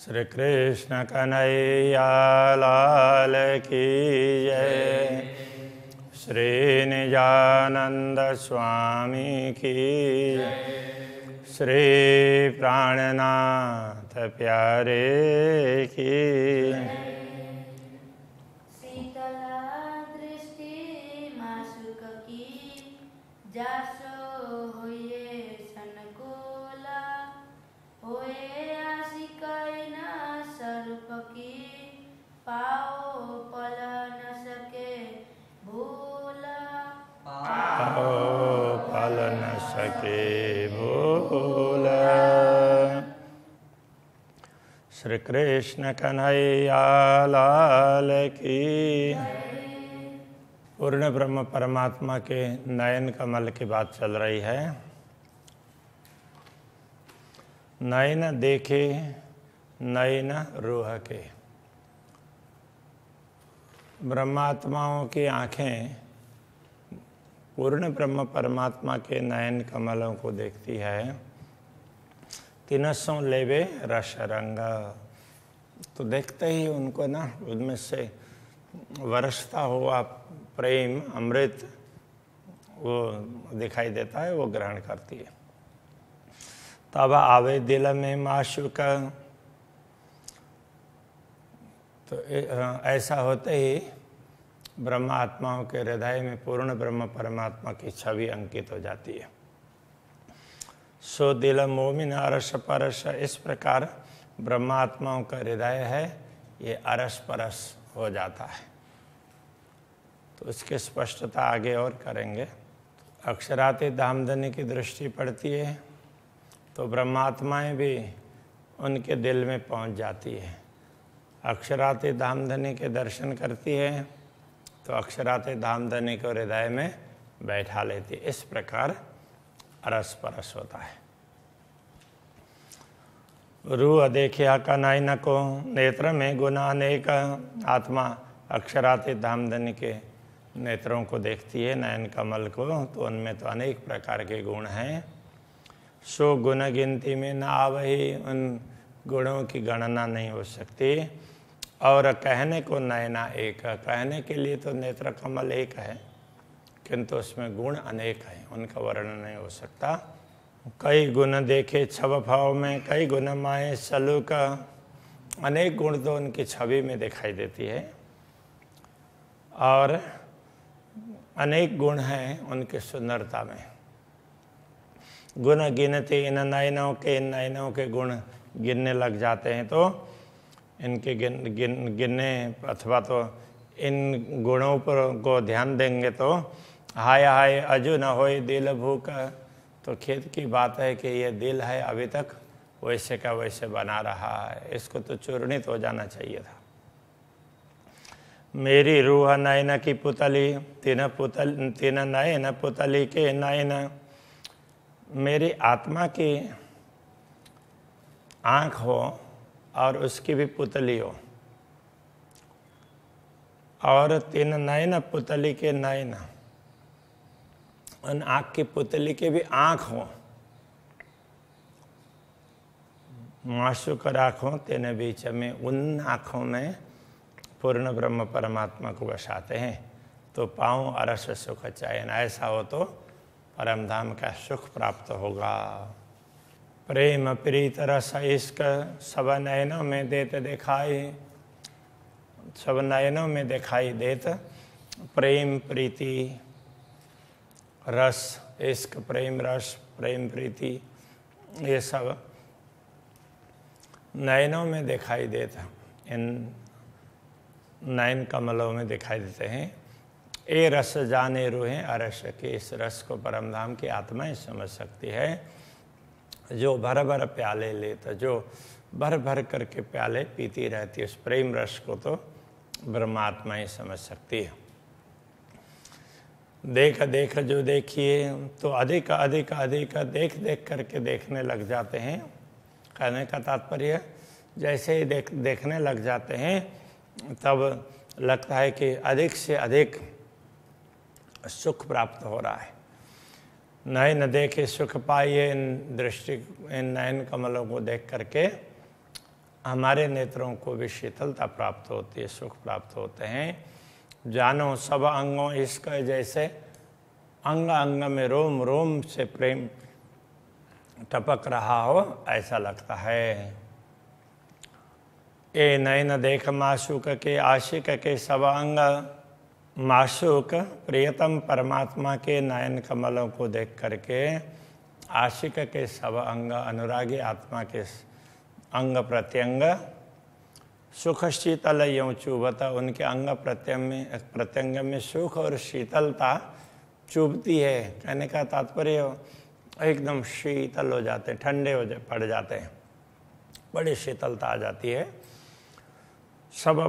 श्री कृष्ण कन्हैया लाल की जय। श्री निजानंद स्वामी की जय। श्री प्राणनाथ प्यारे की शीतला दृष्टि मासुक की जासो होये सनकोला होए आशिकैना स्वरूप की पाओ पल न सके भूला पाओ पल न सके भूला। श्री कृष्ण कन्हैया लाल की। पूर्ण ब्रह्म परमात्मा के नयन कमल की बात चल रही है। नयन देखे नयन रूह के। ब्रह्मात्माओं की आँखें पूर्ण ब्रह्म परमात्मा के नयन कमलों को देखती है। तिनसों लेवे रस रंग, तो देखते ही उनको ना उनमें से वर्षता हुआ प्रेम अमृत वो दिखाई देता है, वो ग्रहण करती है। तब आवे दिल में माशूक, तो ऐसा होते ही ब्रह्म आत्माओं के हृदय में पूर्ण ब्रह्म परमात्मा की छवि अंकित हो जाती है। सो दिल मोमिन अरस परस, इस प्रकार ब्रह्मात्माओं का हृदय है ये अरस परस हो जाता है। तो इसकी स्पष्टता आगे और करेंगे। अक्षराते धामधनी की दृष्टि पड़ती है तो ब्रह्मात्माएं भी उनके दिल में पहुंच जाती है। अक्षराते धामधनी के दर्शन करती है तो अक्षराते धामधनी को हृदय में बैठा लेती है। इस प्रकार अरस परस होता है। रूह देखिया का नयन को, नेत्र में गुना अनेक। आत्मा अक्षराते धामधनी के नेत्रों को देखती है, नयन कमल को, तो उनमें तो अनेक प्रकार के गुण हैं। सो गुण गिनती में न आवही, उन गुणों की गणना नहीं हो सकती। और कहने को नयना एक, कहने के लिए तो नेत्र कमल एक है किंतु उसमें गुण अनेक हैं, उनका वर्णन नहीं हो सकता। कई गुण देखे छव भाव में, कई गुण माए सलूक। अनेक गुण तो उनकी छवि में दिखाई देती है और अनेक गुण हैं उनकी सुंदरता में। गुण गिनते इन नयनों के, इन नयनों के गुण गिनने लग जाते हैं तो इनके गिनने अथवा तो इन गुणों पर को ध्यान देंगे तो हाय हाय अजू न होए दिल भूख, तो खेद की बात है कि ये दिल है अभी तक वैसे का वैसे बना रहा है, इसको तो चूर्णित हो जाना चाहिए था। मेरी रूह नयन की पुतली, तीन नयन पुतली के नयन। मेरी आत्मा की आँख हो और उसकी भी पुतली हो, और तीन नयन पुतली के नयन, उन आँख की पुतली के भी आँख हो। माशूक आँखों तेने बीच में, उन आँखों में पूर्ण ब्रह्म परमात्मा को बसाते हैं तो पाऊँ अरस सुख चयन। ऐसा हो तो परम धाम का सुख प्राप्त होगा। प्रेम प्रीत रस इश्क सब नयनों में देत दिखाई, सब नयनों में दिखाई देत। प्रेम प्रीति रस इश्क, प्रेम रस प्रेम प्रीति, ये सब नयनों में दिखाई देता, इन नयन कमलों में दिखाई देते हैं। ए रस जाने रूहें अरस के, इस रस को परमधाम की आत्माएं समझ सकती है। जो भर भर प्याले लेता, जो भर भर करके प्याले पीती रहती है, उस प्रेम रस को तो ब्रह्मात्माएं समझ सकती है। देख देख जो देखिए, तो अधिक अधिक अधिक देख देख करके देखने लग जाते हैं। कहने का तात्पर्य जैसे ही देखने लग जाते हैं तब लगता है कि अधिक से अधिक सुख प्राप्त हो रहा है। नयन देखे सुख पाइए, इन दृष्टि इन नयन कमलों को देख करके हमारे नेत्रों को भी शीतलता प्राप्त होती है, सुख प्राप्त होते हैं। जानो सब अंगों इसका जैसे अंग अंग में रोम रोम से प्रेम टपक रहा हो ऐसा लगता है। ए नयन देख माशूक के आशिक के सब अंग, माशूक प्रियतम परमात्मा के नयन कमलों को देख करके आशिक के सब अंग, अनुरागी आत्मा के अंग प्रत्यंग सुख शीतल यूँ चुभता, उनके अंग प्रत्यंग में सुख और शीतलता चुभती है। कहने का तात्पर्य एकदम शीतल हो जाते, ठंडे पड़ जाते हैं, बड़ी शीतलता आ जाती है। सब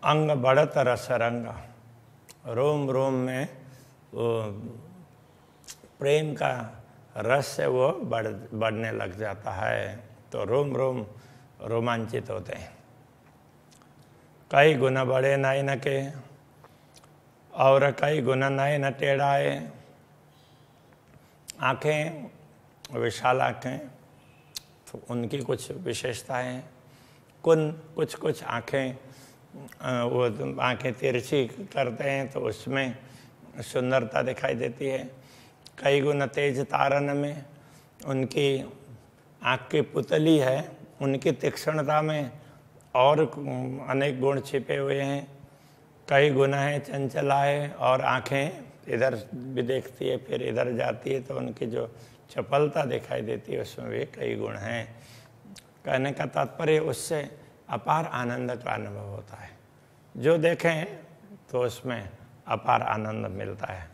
अंग बढ़त रस रंग, रोम रोम में वो प्रेम का रस से वो बढ़ने लग जाता है, तो रोम रोम रोमांचित होते हैं। कई गुना बड़े नयन के और कई गुना नयन टेढ़ाए, आँखें विशाल आँखें तो उनकी कुछ विशेषताएं, कुछ आँखें वो आँखें तिरछी करते हैं तो उसमें सुंदरता दिखाई देती है। कई गुना तेज तारन में उनकी आँख की पुतली है, उनकी तीक्ष्णता में और अनेक गुण छिपे हुए हैं। कई गुना है चंचलाए और आँखें इधर भी देखती है फिर इधर जाती है, तो उनकी जो चपलता दिखाई देती है उसमें भी कई गुण हैं। कहने का तात्पर्य उससे अपार आनंद का अनुभव होता है। जो देखें तो उसमें अपार आनंद मिलता है।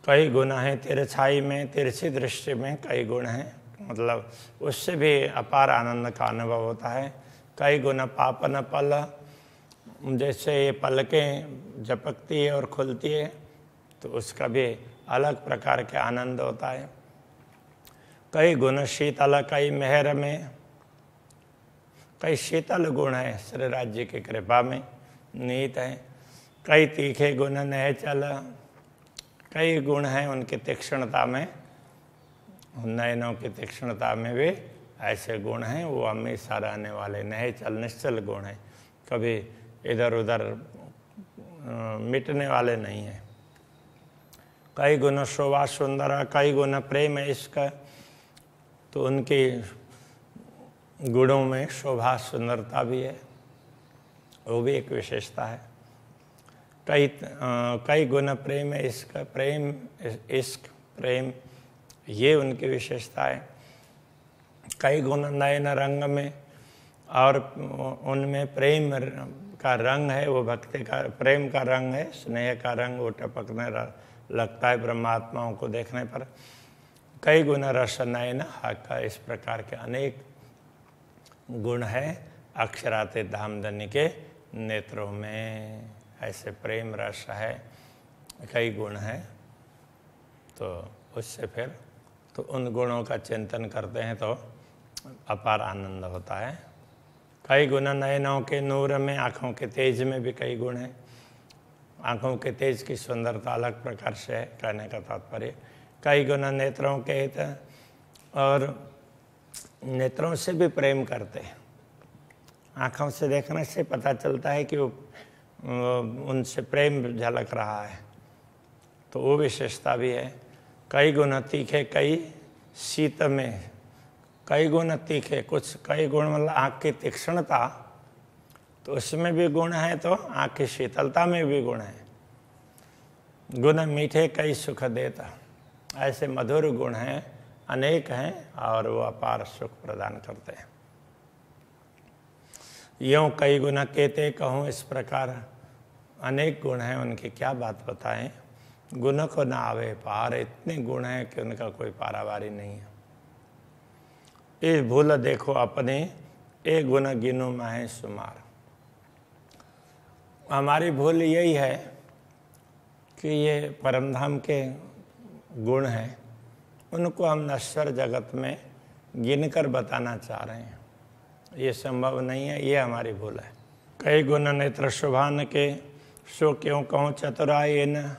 कई गुण हैं तिरछाई में, तिरछी दृष्टि में कई गुण हैं, मतलब उससे भी अपार आनंद का अनुभव होता है। कई गुण पापन पल, जैसे ये पलकें झपकती है और खुलती है तो उसका भी अलग प्रकार के आनंद होता है। कई गुण शीतल कई मेहर में, कई शीतल गुण है श्री राज्य की कृपा में नीत है। कई तीखे गुण नहचल, कई गुण हैं उनकी तीक्ष्णता में, नयनों की तीक्ष्णता में भी ऐसे गुण हैं, वो हमेशा रहने वाले नहचल निश्चल गुण हैं, कभी इधर उधर मिटने वाले नहीं हैं। कई गुण शोभा सुंदर, कई गुण प्रेम इश्क, तो उनकी गुणों में शोभा सुंदरता भी है, वो भी एक विशेषता है। कई गुण प्रेम इश्क, प्रेम इश्क प्रेम, ये उनकी विशेषता है। कई गुण नयन रंग में, और उनमें प्रेम का रंग है, वो भक्ति का प्रेम का रंग है, स्नेह का रंग वो टपकने लगता है ब्रह्मात्माओं को देखने पर। कई गुण रस नयन हाका, इस प्रकार के अनेक गुण है अक्षराते धामधनी के नेत्रों में। ऐसे प्रेम रस है, कई गुण हैं, तो उससे फिर तो उन गुणों का चिंतन करते हैं तो अपार आनंद होता है। कई गुण नयनों के नूर में, आँखों के तेज में भी कई गुण हैं। आँखों के तेज की सुंदरता अलग प्रकार से है, कहने का तात्पर्य। कई गुण नेत्रों के हित, और नेत्रों से भी प्रेम करते हैं। आँखों से देखने से पता चलता है कि वो उनसे प्रेम झलक रहा है, तो वो विशेषता भी है। कई गुण तीखे कई शीत में, कई गुण तीखे, कुछ कई गुण मतलब आँख की तीक्ष्णता, तो उसमें भी गुण है, तो आँख की शीतलता में भी गुण है। गुण मीठे कई सुख देता, ऐसे मधुर गुण हैं, अनेक हैं, और वो अपार सुख प्रदान करते हैं। यूँ कई गुण कहते कहूँ, इस प्रकार अनेक गुण हैं, उनकी क्या बात बताएं। गुण को ना आवे पार, इतने गुण हैं कि उनका कोई पारावारी नहीं है। इस भूल देखो अपने, एक गुण गिनो माहे सुमार। हमारी भूल यही है कि ये परमधाम के गुण हैं, उनको हम नश्वर जगत में गिनकर बताना चाह रहे हैं, ये संभव नहीं है, ये हमारी भूल है। कई गुण नेत्र शुभान के, सो क्यों कहूँ चतुराई न,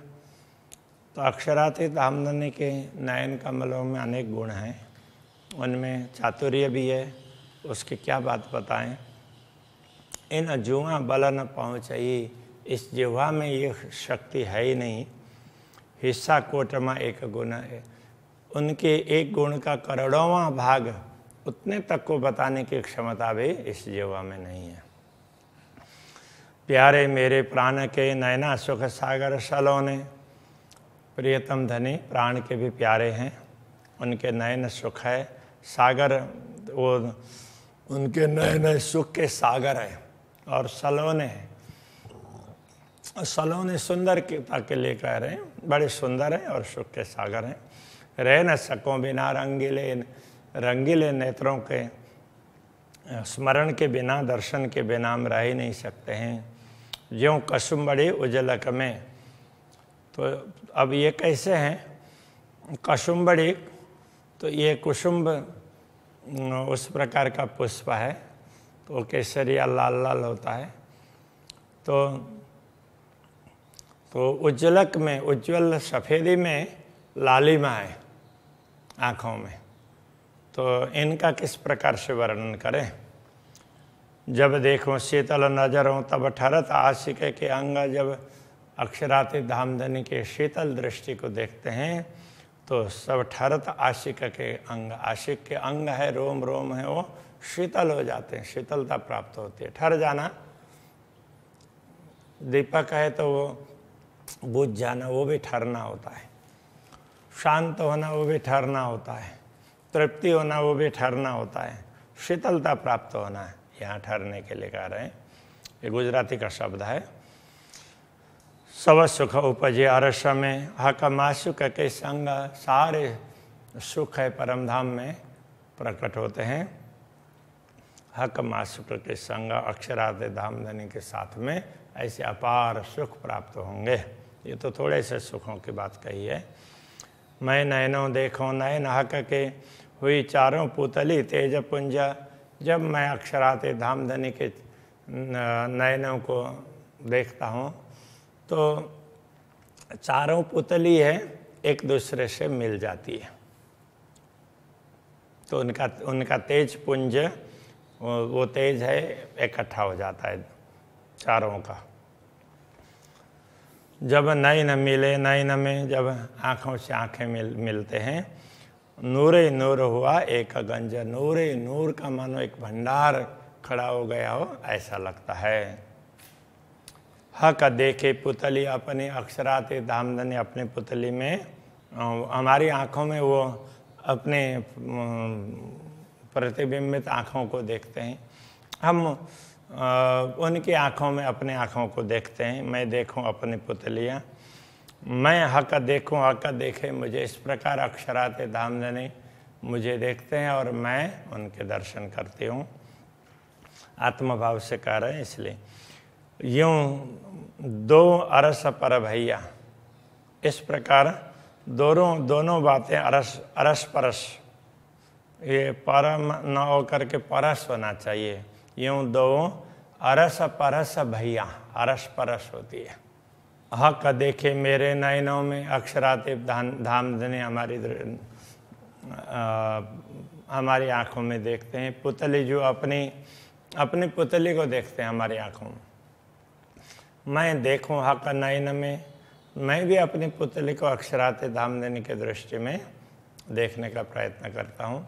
तो अक्षरातीत धामधनी के नयन कमलों में अनेक गुण हैं, उनमें चातुर्य भी है, उसकी क्या बात बताएं। इन जुआ बल न पहुँचई, इस जिह्वा में ये शक्ति है ही नहीं। हिस्सा कोटमा एक गुण है, उनके एक गुण का करोड़ों भाग उतने तक को बताने की क्षमता भी इस जिह्वा में नहीं है। प्यारे मेरे प्राण के नैना सुख सागर सलोने, प्रियतम धनी प्राण के भी प्यारे हैं, उनके नयन सुख है, सागर वो उनके नयन सुख के सागर है, और सलोने हैं। सलोने सुंदरता के लिए कह रहे हैं, बड़े सुंदर हैं और सुख के सागर हैं। रह न सको बिना रंगीले नेत्रों के, स्मरण के बिना दर्शन के बिना हम रह ही नहीं सकते हैं। ज्यों कसुम्बड़ी उजलक में, तो अब ये कैसे हैं कसुम्बड़ी, तो ये कुसुम्ब उस प्रकार का पुष्प है, तो केसरिया लाल लाल होता है। तो उज्जलक में, उज्ज्वल सफ़ेदी में लालिमा है आँखों में, तो इनका किस प्रकार से वर्णन करें। जब देखो शीतल नजरों तब ठरत आशिक के अंग, जब अक्षराते धामधनी के शीतल दृष्टि को देखते हैं तो सब ठरत आशिक के अंग, आशिक के अंग है, रोम रोम है, वो शीतल हो जाते हैं, शीतलता प्राप्त होती है। ठर जाना, दीपक है तो वो बुझ जाना, वो भी ठहरना होता है। शांत होना, वो भी ठहरना होता है। तृप्ति होना, वो भी ठहरना होता है। शीतलता प्राप्त होना है, यहाँ ठहरने के लिए कह रहे हैं। ये गुजराती का शब्द है। सब सुख उपजे अरस में, हक मासुक के संग, सारे सुख है परम धाम में प्रकट होते हैं। हक मासुक के संग, अक्षराते धामधनी के साथ में ऐसे अपार सुख प्राप्त होंगे। ये तो थोड़े से सुखों की बात कही है। मैं नयनों देखो नयन हक के, हुई चारों पुतली तेज पुंज, जब मैं अक्षराते धामधनी के नयनों को देखता हूँ तो चारों पुतली है एक दूसरे से मिल जाती है, तो उनका तेज पुंज, वो तेज है इकट्ठा हो जाता है चारों का। जब नयन मिले नयन में, जब आँखों से आँखें मिलते हैं, नूर ही नूर हुआ एक गंज, नूर ही नूर का मानो एक भंडार खड़ा हो गया हो, ऐसा लगता है। हक देखे पुतली अपनी अक्षराते धामधनी, अपने पुतली में, हमारी आँखों में वो अपने प्रतिबिंबित आँखों को देखते हैं, हम उनकी आँखों में अपने आँखों को देखते हैं। मैं देखूं अपनी पुतलियाँ, मैं हक देखूं हक देखे मुझे, इस प्रकार अक्षराते धामधनी मुझे देखते हैं और मैं उनके दर्शन करती हूँ। आत्मभाव से कह रहे हैं इसलिए। यूँ दो अरस पर भैया, इस प्रकार दोनों बातें अरस परस, ये परम न हो करके परस होना चाहिए। यूँ दो अरस परस भैया, अरस परस होती है। हक देखे मेरे नयनों में, अक्षराते धामधनी हमारी आँखों में देखते हैं। पुतली जो अपनी पुतली को देखते हैं हमारी आँखों में। मैं देखूं हक नयन में, मैं भी अपनी पुतली को अक्षराते धामधनी के दृष्टि में देखने का प्रयत्न करता हूँ।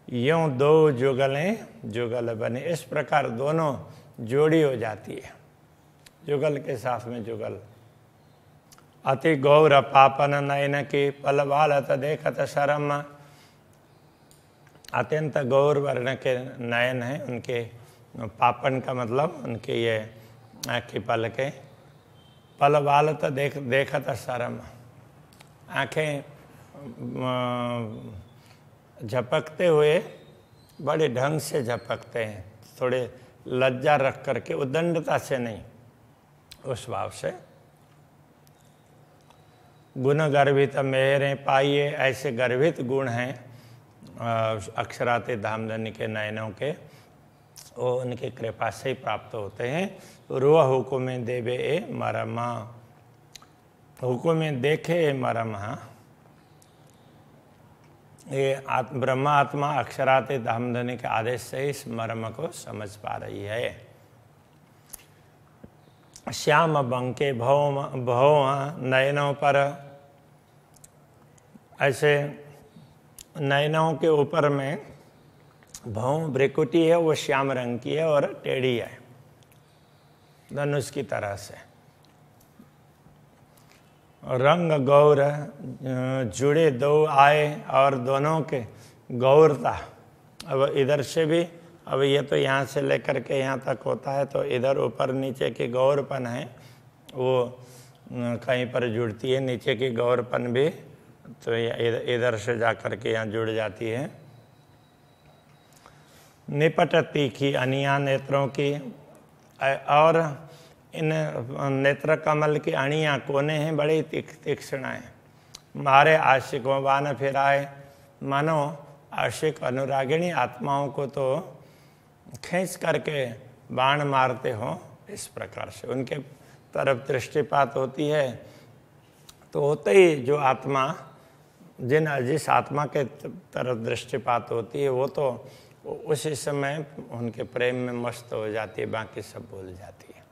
यूँ दो जुगल बने, इस प्रकार दोनों जोड़ी हो जाती है, जुगल के साथ में जुगल। अति गौर पापन नयन की, पल बालत देखत शरम, अत्यंत गौर वर्ण के नयन हैं उनके। पापन का मतलब उनके ये आँखी पल के, पल बालत देखत शरम, आँखें झपकते हुए बड़े ढंग से झपकते हैं, थोड़े लज्जा रख करके, उद्दंडता से नहीं, उस भाव से। गुण गर्भित मेहरे पाइए, ऐसे गर्भित गुण हैं अक्षराते धामधनी के नयनों के, वो उनकी कृपा से ही प्राप्त होते हैं। रुआ हुकुम देवे ए मरमा, हुकुम देखे ए मरमा, ये ब्रह्मा आत्मा अक्षराते धामधनी के आदेश से इस मर्म को समझ पा रही है। श्याम बंके भव नयनों पर, ऐसे नयनों के ऊपर में भौं भ्रिकुटी है, वो श्याम रंग की है और टेढ़ी है धनुष की तरह से। रंग गौर जुड़े दो आए, और दोनों के गौरता, अब इधर से भी, अब ये तो यहाँ से लेकर के यहाँ तक होता है, तो इधर ऊपर नीचे की गौरपन है वो कहीं पर जुड़ती है, नीचे की गौरपन भी तो इधर से जा कर के यहाँ जुड़ जाती है। निपट तीखी अनिया नेत्रों की, और इन नेत्र कमल की अणियाँ कोने हैं बड़ी तीक्ष्ण हैं। मारे आशिकों बाण फिराए, मानो आशिक अनुरागिणी आत्माओं को तो खींच करके बाण मारते हो, इस प्रकार से उनके तरफ दृष्टिपात होती है। तो होते ही जो आत्मा जिस आत्मा के तरफ दृष्टिपात होती है वो तो उसी समय उनके प्रेम में मस्त हो जाती है, बाकी सब भूल जाती है।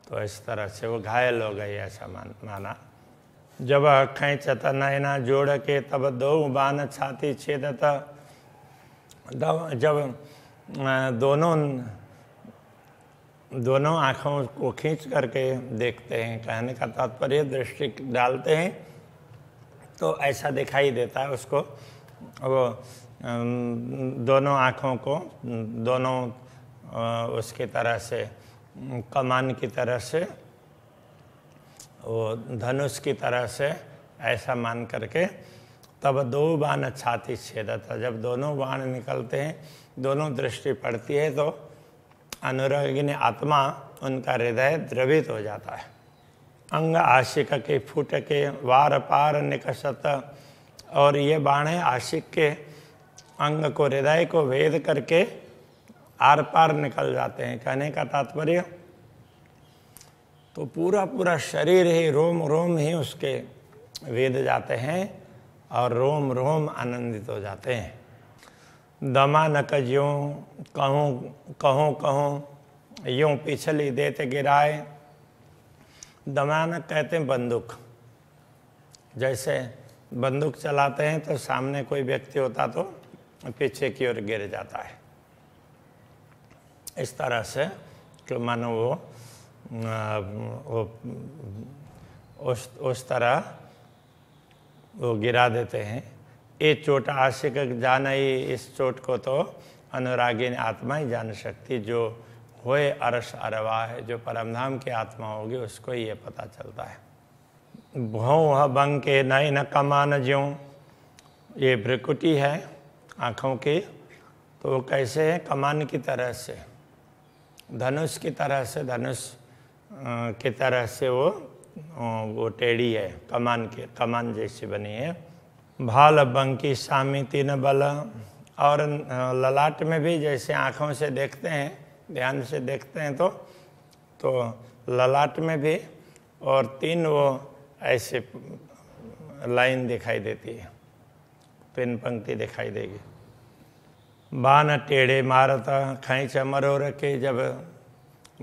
तो इस तरह से वो घायल हो गई, ऐसा माना। जब खींचत नयना जोड़ के तब दो बाण छाती छेदत, जब दोनों आँखों को खींच करके देखते हैं, कहने का तात्पर्य दृष्टि डालते हैं तो ऐसा दिखाई देता है उसको, वो दोनों आँखों को दोनों उसकी तरह से कमान की तरह से, वो धनुष की तरह से ऐसा मान करके तब दो बाण छाती छेदता, जब दोनों बाण निकलते हैं, दोनों दृष्टि पड़ती है तो अनुरागिनी आत्मा उनका हृदय द्रवित हो जाता है। अंग आशिक के फूट के वार पार निकसत, और ये बाण आशिक के अंग को, हृदय को भेद करके आर पार निकल जाते हैं। कहने का तात्पर्य तो पूरा शरीर ही, रोम रोम ही उसके वेद जाते हैं और रोम रोम आनंदित हो जाते हैं। दमानक ज्यों कहूँ यूं पिछली देते गिराए, दमानक कहते हैं बंदूक। जैसे बंदूक चलाते हैं तो सामने कोई व्यक्ति होता तो पीछे की ओर गिर जाता है, इस तरह से कि मानो वो उस तरह वो गिरा देते हैं। ये चोट आशिक जान ही, इस चोट को तो अनुरागिनी आत्मा ही जान सकती, जो होए अरस अरवा है, जो परमधाम की आत्मा होगी उसको ही ये पता चलता है। भौं बंग के नयन कमान ज्यों, ये भ्रिकुटी है आँखों की, तो वो कैसे है, कमान की तरह से, धनुष की तरह से, धनुष की तरह से वो टेढ़ी है, कमान जैसी बनी है। भाल बंकी सामी तीन बल, और ललाट में भी जैसे आँखों से देखते हैं, ध्यान से देखते हैं तो ललाट में भी और तीन वो ऐसे लाइन दिखाई देती है, तीन पंक्ति दिखाई देगी। बाण टेढ़े मारता खींच मरोर के, जब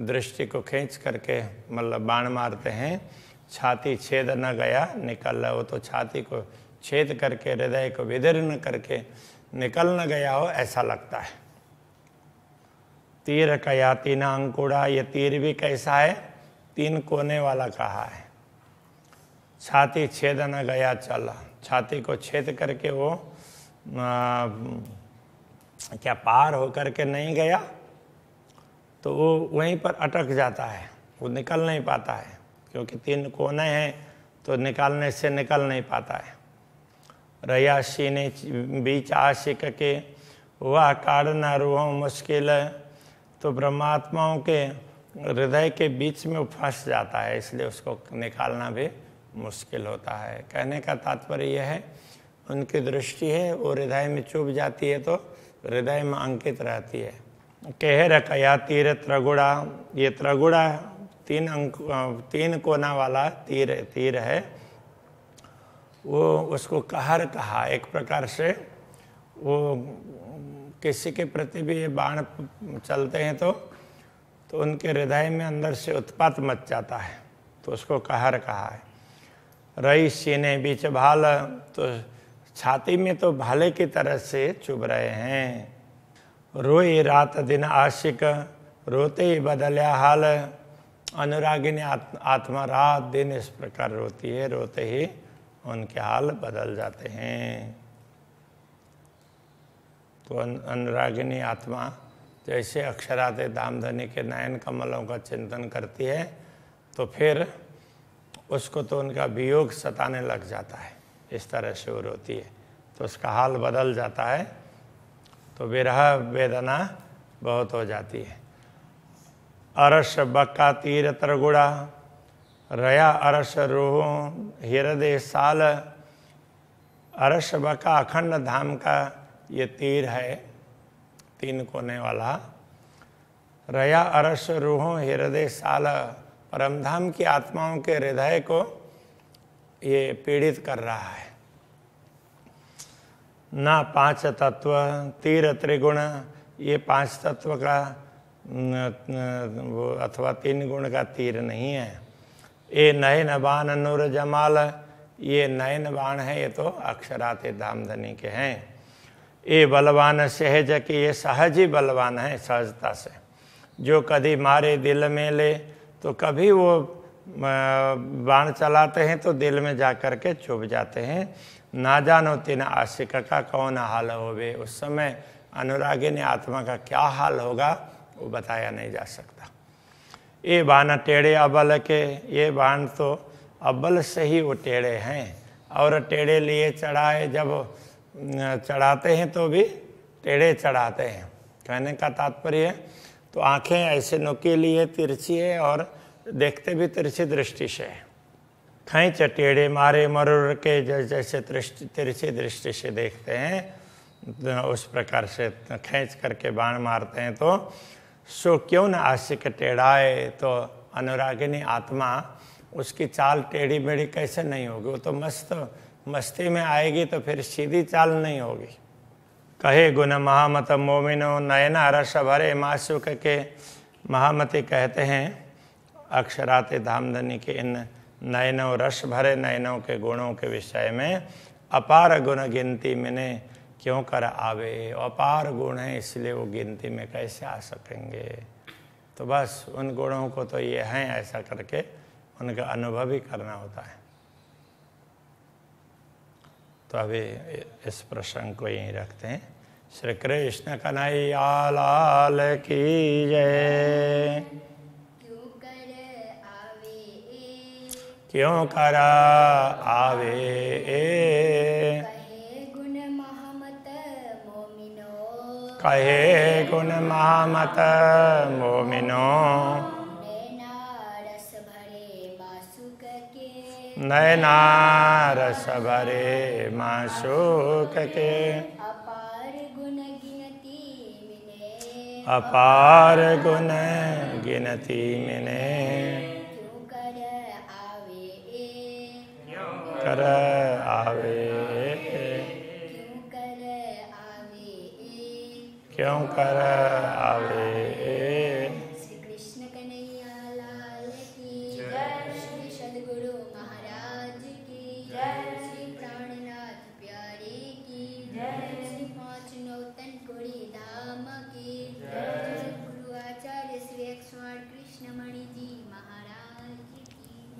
दृष्टि को खींच करके मतलब बाण मारते हैं, छाती छेद न गया निकल रहा हो, तो छाती को छेद करके हृदय को विदीर्ण करके निकल न गया हो ऐसा लगता है। तीर कया तीन अंकुड़ा, ये तीर भी कैसा है, तीन कोने वाला कहा है। छाती छेद न गया चला, छाती को छेद करके वो क्या पार होकर के नहीं गया, तो वो वहीं पर अटक जाता है, वो निकल नहीं पाता है, क्योंकि तीन कोने हैं तो निकालने से निकल नहीं पाता है। रया सीने बीच आशिक के, वह काढ़ना रूहों मुश्किल है, तो ब्रह्मात्माओं के हृदय के बीच में फंस जाता है, इसलिए उसको निकालना भी मुश्किल होता है। कहने का तात्पर्य यह है, उनकी दृष्टि है वो हृदय में चुभ जाती है तो हृदय में अंकित रहती है। कहर कया तीर त्रगुड़ा, ये त्रगुड़ा तीन कोना वाला तीर है, वो उसको कहर कहा। एक प्रकार से वो किसी के प्रति भी ये बाण चलते हैं तो तो उनके हृदय में अंदर से उत्पात मच जाता है, तो उसको कहर कहा है। रई सीने बीच भाल, तो छाती में तो भाले की तरह से चुभ रहे हैं। रोई रात दिन आशिक, रोते ही बदलिया हाल। अनुरागिनी आत्मा रात दिन इस प्रकार रोती है, रोते ही उनके हाल बदल जाते हैं। तो अनुरागिनी आत्मा जैसे अक्षराते धामधनी के नयन कमलों का चिंतन करती है, तो फिर उसको तो उनका वियोग सताने लग जाता है, इस तरह से वो रोती है, तो उसका हाल बदल जाता है, तो विरह वेदना बहुत हो जाती है। अरस बक्का तीर तरगुड़ा, रया अरस रूह हृदय साल। अरस बक्का अखंड धाम का ये तीर है, 3 कोने वाला। रया अरस रूह हृदय साल, परमधाम की आत्माओं के हृदय को ये पीड़ित कर रहा है। ना 5 तत्व तीर त्रिगुण, ये 5 तत्व का वो अथवा 3 गुण का तीर नहीं है। ये नयन बाण नूर जमाल, ये नयन बाण है, ये तो अक्षराते धामधनी के हैं। ये बलवान सहज के, ये सहज ही बलवान है, सहजता से। जो कभी मारे दिल में ले, तो कभी वो बाण चलाते हैं तो दिल में जा कर के चुभ जाते हैं। ना जानो तीन आशिक का कौन हाल होवे, उस समय अनुरागिनी आत्मा का क्या हाल होगा वो बताया नहीं जा सकता। ये बाण टेढ़े अबल के, ये बाण तो अब्बल से ही वो टेढ़े हैं, और टेढ़े लिए चढ़ाए, जब चढ़ाते हैं तो भी टेढ़े चढ़ाते हैं। कहने का तात्पर्य, तो आंखें ऐसे नुकीली है, तिरछी है, और देखते भी तिरछी दृष्टि से है। खैंच टेढ़े मारे मरुर के, जैसे तिरछी दृष्टि से देखते हैं, उस प्रकार से खींच करके बाण मारते हैं। तो सो क्यों न आशिक टेढ़ाए, तो अनुरागिनी आत्मा उसकी चाल टेढ़ी मेढ़ी कैसे नहीं होगी, वो तो मस्ती में आएगी, तो फिर सीधी चाल नहीं होगी। कहे गुण महामत मोमिनो, नयना रस भरे मासुक के। महामती कहते हैं अक्षराते धामधनी के इन नयनों, रस भरे नयनों के गुणों के विषय में, अपार गुण गिनती मैंने क्यों कर आवे। अपार गुण है, इसलिए वो गिनती में कैसे आ सकेंगे। तो बस उन गुणों को तो ये हैं, ऐसा करके उनका अनुभव ही करना होता है। तो अभी इस प्रसंग को यहीं रखते हैं। श्री कृष्ण कन्हैया लाल की जय। क्यों कर आवे कहे गुण महामत मोमिनो, नयना रस भरे माशुक के। अपार गुण गिनती मिने, कर आवे क्यों कर आवे। श्री कृष्ण कन्हैया लाल की जय। श्री सद्गुरु महाराज की जय। श्री प्राणनाथ प्यारे की जय। श्री 5 नौतन कोड़ी धाम की जय। गुरु आचार्य श्री 108 कृष्णमणि जी महाराज की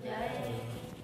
जय।